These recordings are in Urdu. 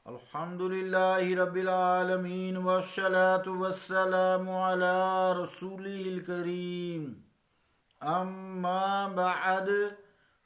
الحمد للہ رب العالمین والصلاة والسلام علی رسولہ الکریم اما بعد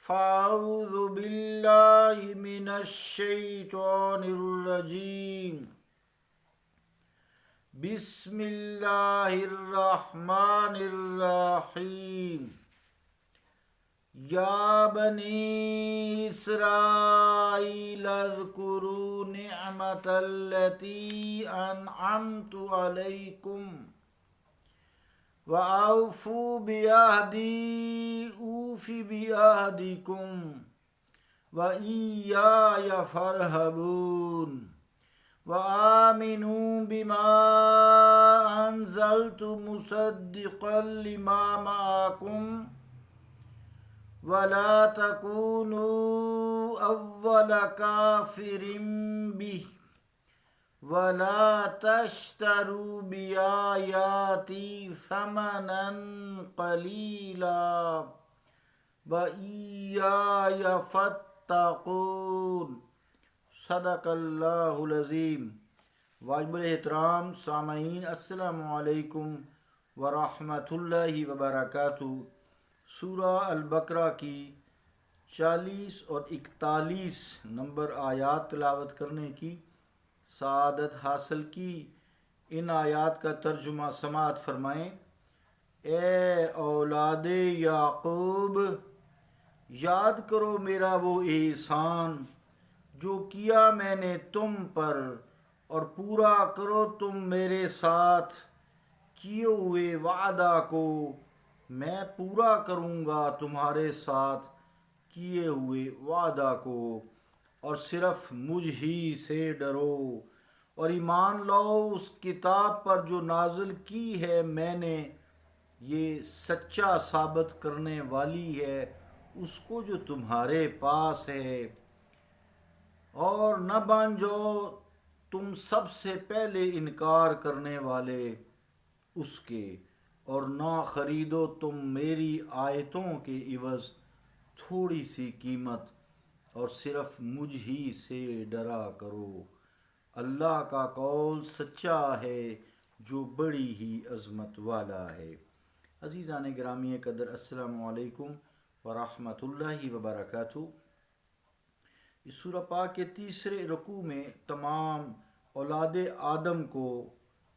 فاعوذ باللہ من الشیطان الرجیم بسم اللہ الرحمن الرحیم یا بنی اسرائیل اذکروا نعمت التي انعمت علیکم وأوفوا بعهدی اوف بعهدکم وإیای فارہبون وآمنوا بما انزلت مصدقا لما معکم ولا تكونوا أول كافر به ولا تشتروا بآياتي ثمنا قليلا وإياي فاتقون صدق اللہ العظیم۔ واجب الاحترام سامعین، السلام علیکم ورحمۃ اللہ وبرکاتہ۔ سورہ البقرہ کی 40 اور 41 نمبر آیات تلاوت کرنے کی سعادت حاصل کی۔ ان آیات کا ترجمہ سماعت فرمائیں۔ اے اولاد یعقوب، یاد کرو میرا وہ احسان جو کیا میں نے تم پر، اور پورا کرو تم میرے ساتھ کیے ہوئے وعدہ کو۔ میں پورا کروں گا تمہارے ساتھ کیے ہوئے وعدہ کو، اور صرف مجھ ہی سے ڈرو، اور ایمان لاؤ اس کتاب پر جو نازل کی ہے میں نے، یہ سچا ثابت کرنے والی ہے اس کو جو تمہارے پاس ہے، اور نہ بن جاؤ تم سب سے پہلے انکار کرنے والے اس کے، اور نہ خریدو تم میری آیتوں کے عوض تھوڑی سی قیمت، اور صرف مجھ ہی سے ڈرا کرو۔ اللہ کا قول سچا ہے جو بڑی ہی عظمت والا ہے۔ عزیزان گرامی قدر، السلام علیکم ورحمۃ اللہ وبرکاتہ۔ اس سورہ پاک کے تیسرے رکوع میں تمام اولاد آدم کو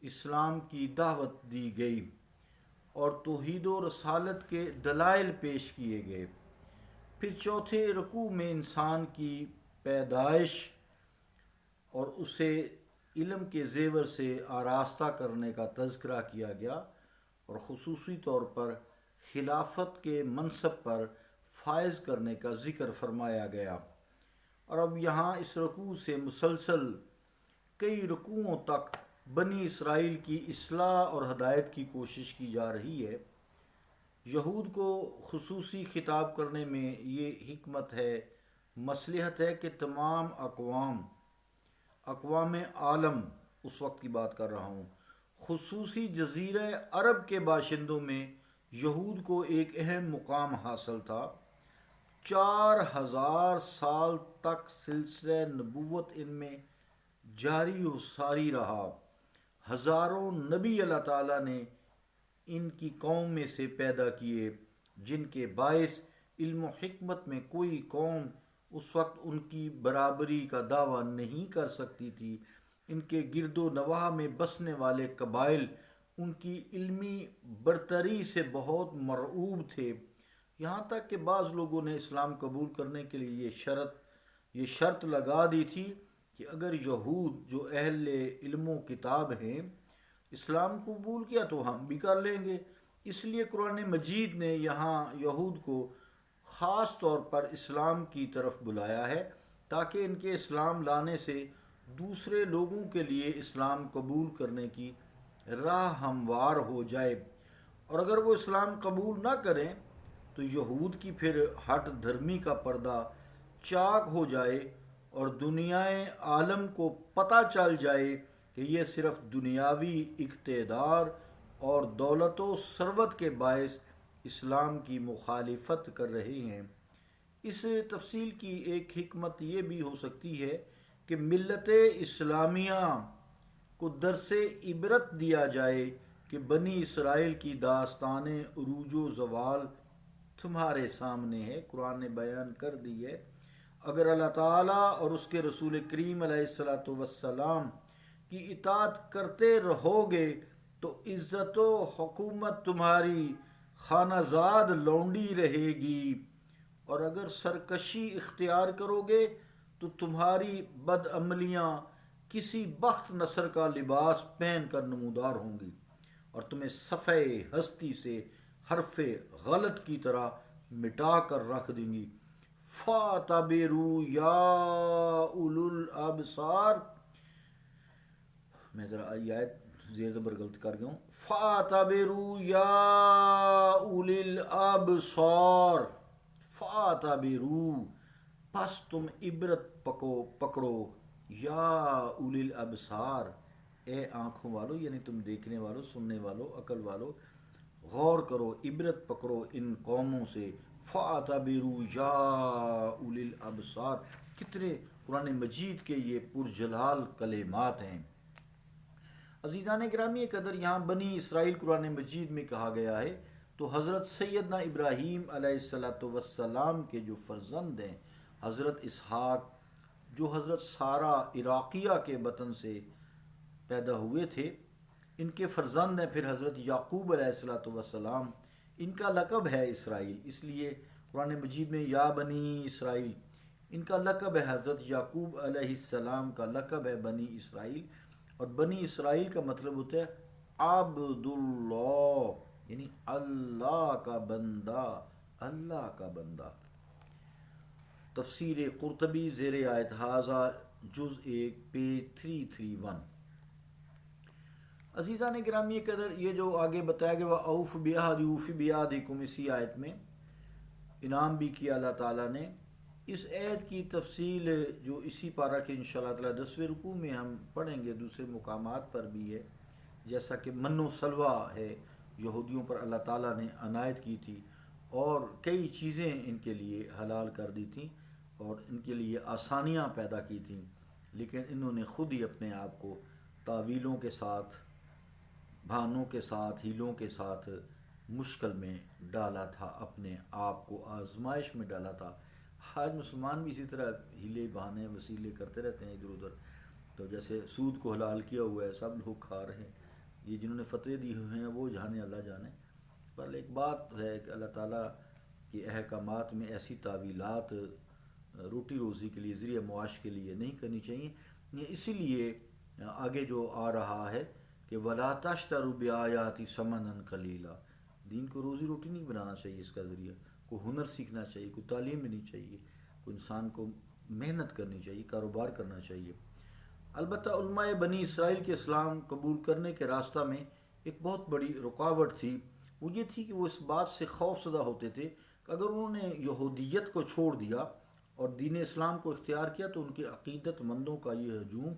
اسلام کی دعوت دی گئی اور توحید و رسالت کے دلائل پیش کیے گئے۔ پھر چوتھے رکوع میں انسان کی پیدائش اور اسے علم کے زیور سے آراستہ کرنے کا تذکرہ کیا گیا، اور خصوصی طور پر خلافت کے منصب پر فائز کرنے کا ذکر فرمایا گیا۔ اور اب یہاں اس رکوع سے مسلسل کئی رکوعوں تک بنی اسرائیل کی اصلاح اور ہدایت کی کوشش کی جا رہی ہے۔ یہود کو خصوصی خطاب کرنے میں یہ حکمت ہے، مصلحت ہے کہ تمام اقوام عالم، اس وقت کی بات کر رہا ہوں، خصوصی جزیرہ عرب کے باشندوں میں یہود کو ایک اہم مقام حاصل تھا۔ 4000 سال تک سلسلہ نبوت ان میں جاری و ساری رہا۔ ہزاروں نبی اللہ تعالیٰ نے ان کی قوم میں سے پیدا کیے، جن کے باعث علم و حکمت میں کوئی قوم اس وقت ان کی برابری کا دعویٰ نہیں کر سکتی تھی۔ ان کے گرد و نواح میں بسنے والے قبائل ان کی علمی برتری سے بہت مرعوب تھے، یہاں تک کہ بعض لوگوں نے اسلام قبول کرنے کے لیے یہ شرط لگا دی تھی کہ اگر یہود جو اہل علم و کتاب ہیں اسلام قبول کیا تو ہم بھی کر لیں گے۔ اس لیے قرآن مجید نے یہاں یہود کو خاص طور پر اسلام کی طرف بلایا ہے تاکہ ان کے اسلام لانے سے دوسرے لوگوں کے لیے اسلام قبول کرنے کی راہ ہموار ہو جائے، اور اگر وہ اسلام قبول نہ کریں تو یہود کی پھر ہٹ دھرمی کا پردہ چاک ہو جائے، اور دنیائے عالم کو پتہ چل جائے کہ یہ صرف دنیاوی اقتدار اور دولت و ثروت کے باعث اسلام کی مخالفت کر رہے ہیں۔ اس تفصیل کی ایک حکمت یہ بھی ہو سکتی ہے کہ ملت اسلامیہ کو درس عبرت دیا جائے کہ بنی اسرائیل کی داستان عروج و زوال تمہارے سامنے ہے، قرآن نے بیان کر دی ہے۔ اگر اللہ تعالیٰ اور اس کے رسول کریم علیہ السلام کی اطاعت کرتے رہو گے تو عزت و حکومت تمہاری خانہ زاد لونڈی رہے گی، اور اگر سرکشی اختیار کرو گے تو تمہاری بد عملیاں کسی بخت نصر کا لباس پہن کر نمودار ہوں گی، اور تمہیں صفحہ ہستی سے حرف غلط کی طرح مٹا کر رکھ دیں گی۔ فَاعْتَبِرُوا يَا أُولُو الْأَبْصَارِ، میں ذرا یہ آیت زیر زبر غلط کر گیا ہوں۔ فَاعْتَبِرُوا يَا أُولِي الْأَبْصَارِ، فَاعْتَبِرُوا، پس تم عبرت پکڑو، یا اولی الابصار، اے آنکھوں والو، یعنی تم دیکھنے والو، سننے والو، عقل والو، غور کرو، عبرت پکڑو ان قوموں سے۔ فَاعْتَبِرُوا يَا اولی الابصار، کتنے قرآن مجید کے یہ پرجلال کلمات ہیں۔ عزیزان گرامی قدر، یہاں بنی اسرائیل قرآن مجید میں کہا گیا ہے تو حضرت سیدنا ابراہیم علیہ السلام کے جو فرزند ہیں، حضرت اسحاق جو حضرت سارہ عراقیہ کے بطن سے پیدا ہوئے تھے، ان کے فرزند ہیں پھر حضرت یعقوب علیہ السلام، ان کا لقب ہے اسرائیل، اس لیے قرآن مجید میں یا بنی اسرائیل، ان کا لقب ہے، حضرت یعقوب علیہ السلام کا لقب ہے بنی اسرائیل، اور بنی اسرائیل کا مطلب ہوتا ہے عبد اللہ، یعنی اللہ کا بندہ، اللہ کا بندہ۔ تفسیر قرطبی زیر آیت ھذا جز 1 پیج 331۔ عزیزان گرامی قدر، یہ جو آگے بتایا گیا وَأَوْفُوا بِعَهْدِي أُوفِ بِعَهْدِكُمْ، اسی آیت میں انعام بھی کیا اللہ تعالیٰ نے۔ اس آیت کی تفصیل جو اسی پارہ کے انشاءاللہ تعالیٰ 10ویں رکوع میں ہم پڑھیں گے، دوسرے مقامات پر بھی ہے، جیسا کہ من و سلوہ ہے، یہودیوں پر اللہ تعالیٰ نے عنایت کی تھی اور کئی چیزیں ان کے لیے حلال کر دی تھیں اور ان کے لیے آسانیاں پیدا کی تھیں، لیکن انہوں نے خود ہی اپنے آپ کو تاویلوں کے ساتھ، بہانوں کے ساتھ، ہیلوں کے ساتھ مشکل میں ڈالا تھا، اپنے آپ کو آزمائش میں ڈالا تھا۔ آج مسلمان بھی اسی طرح ہیلے، بہانے، وسیلے کرتے رہتے ہیں ادھر ادھر، تو جیسے سود کو حلال کیا ہوا ہے، سب لوگ کھا رہے ہیں، یہ جنہوں نے فتوے دی ہوئے ہیں وہ جانے، اللہ جانے۔ پر ایک بات ہے کہ اللہ تعالیٰ کے احکامات میں ایسی تعویلات روٹی روزی کے لیے، ذریعہ معاش کے لیے نہیں کرنی چاہیے۔ اسی لیے آگے جو آ رہا ہے کہ وَلَا تَشْتَرُوا بِآيَاتِي ثَمَنًا قَلِيلًا، دین کو روزی روٹی نہیں بنانا چاہیے، اس کا ذریعہ کوئی ہنر سیکھنا چاہیے، کوئی تعلیم لینی چاہیے، کوئی انسان کو محنت کرنی چاہیے، کاروبار کرنا چاہیے۔ البتہ علماء بنی اسرائیل کے اسلام قبول کرنے کے راستہ میں ایک بہت بڑی رکاوٹ تھی، وہ یہ تھی کہ وہ اس بات سے خوف زدہ ہوتے تھے کہ اگر انہوں نے یہودیت کو چھوڑ دیا اور دین اسلام کو اختیار کیا تو ان کے عقیدت مندوں کا یہ ہجوم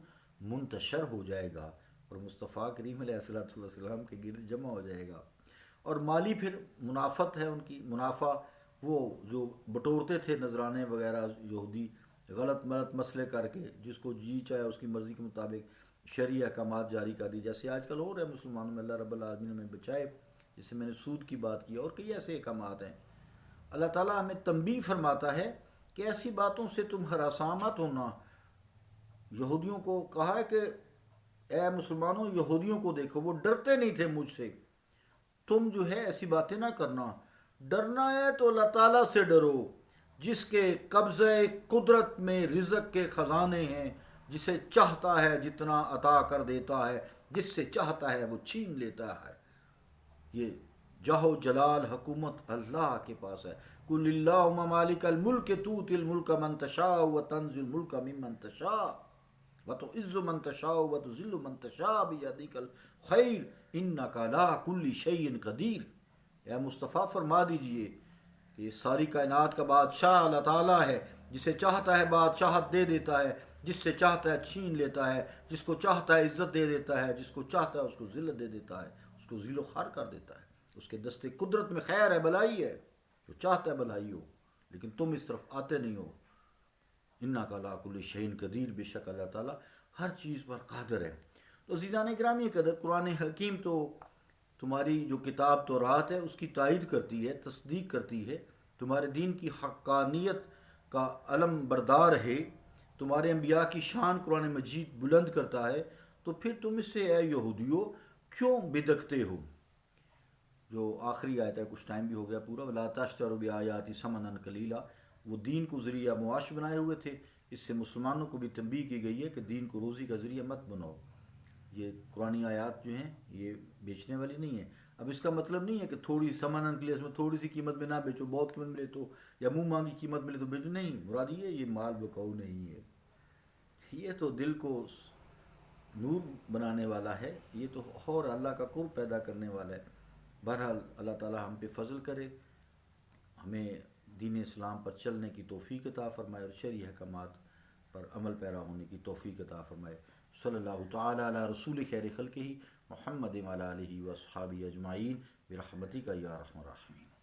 منتشر ہو جائے گا اور مصطفیٰ کریم علیہ السلام کے گرد جمع ہو جائے گا، اور مالی پھر منافت ہے ان کی، منافع وہ جو بٹورتے تھے نذرانے وغیرہ یہودی، غلط ملط مسئلے کر کے، جس کو جی چاہے اس کی مرضی کے مطابق شرعی احکامات جاری کر دی، جیسے آج کل ہو رہا ہے مسلمانوں میں، اللہ رب العالمین ہمیں بچائے، جیسے میں نے سود کی بات کی اور کئی ایسے احکامات ہیں۔ اللہ تعالیٰ ہمیں تنبیہ فرماتا ہے کہ ایسی باتوں سے تم ہراساں مت ہونا۔ یہودیوں کو کہا ہے کہ اے مسلمانوں، یہودیوں کو دیکھو، وہ ڈرتے نہیں تھے مجھ سے، تم جو ہے ایسی باتیں نہ کرنا، ڈرنا ہے تو اللہ تعالیٰ سے ڈرو جس کے قبضہ قدرت میں رزق کے خزانے ہیں، جسے چاہتا ہے جتنا عطا کر دیتا ہے، جس سے چاہتا ہے وہ چھین لیتا ہے۔ یہ جاہ و جلال حکومت اللہ کے پاس ہے۔ قُلِ اللَّهُمَّ مَالِكَ الْمُلْكِ تُؤْتِي الْمُلْكَ مَن تَشَاءُ وَتَنزِعُ الْمُلْكَ مِمَّن تَشَاءُ وَتُعِزُّ مَن تَشَاءُ وَتُذِلُّ مَن تَشَاءُ بِيَدِكَ الْخَيْرُ إِنَّكَ عَلَىٰ كُلِّ شَيْءٍ قَدِيرٌ۔ اے مصطفیٰ فرما دیجئے کہ ساری کائنات کا بادشاہ اللہ تعالیٰ ہے، جسے چاہتا ہے بادشاہت دے دیتا ہے، جس سے چاہتا ہے چھین لیتا ہے، جس کو چاہتا ہے عزت دے دیتا ہے، جس کو چاہتا ہے اس کو ذلت دے دیتا ہے، اس کو ذیل و خوار کر دیتا ہے۔ اس کے دست قدرت میں خیر ہے، بھلائی ہے، جو چاہتا ہے بھلائی ہو، لیکن تم اس طرف آتے نہیں ہو۔ انک علی کل شیء قدیر، بے شک اللہ تعالیٰ ہر چیز پر قادر ہے۔ تو عزیزان گرامی قدر، قرآن حکیم تو تمہاری جو کتاب تورات ہے اس کی تائید کرتی ہے، تصدیق کرتی ہے، تمہارے دین کی حقانیت کا علم بردار ہے، تمہارے انبیاء کی شان قرآن مجید بلند کرتا ہے، تو پھر تم اس سے اے یہودیو کیوں بدکتے ہو؟ جو آخری آیت ہے، کچھ ٹائم بھی ہو گیا پورا، وَلَا تَشْتَرُوا بِآيَاتِ ثَمَنًا قَلِيلًا، وہ دین کو ذریعہ معاش بنائے ہوئے تھے۔ اس سے مسلمانوں کو بھی تنبیہ کی گئی ہے کہ دین کو روزی کا ذریعہ مت بناؤ۔ یہ قرآن آیات جو ہیں یہ بیچنے والی نہیں ہے۔ اب اس کا مطلب نہیں ہے کہ تھوڑی سمنن کے لیے، اس میں تھوڑی سی قیمت میں نہ بیچو، بہت قیمت ملے تو، یا منہ مانگی قیمت ملے تو بیچو، نہیں، مراد یہ مال بکاؤ نہیں ہے، یہ تو دل کو نور بنانے والا ہے، یہ تو اور اللہ کا قرب پیدا کرنے والا ہے۔ بہرحال اللہ تعالی ہم پہ فضل کرے، ہمیں دین اسلام پر چلنے کی توفیق عطا فرمائے اور شرعی احکامات پر عمل پیرا ہونے کی توفیق عطا فرمائے۔ صلی اللہ تعالی علی رسول خیر خلقہ محمد وعلی آلہ واصحابہ اجمعین برحمتک یا ارحم الراحمین۔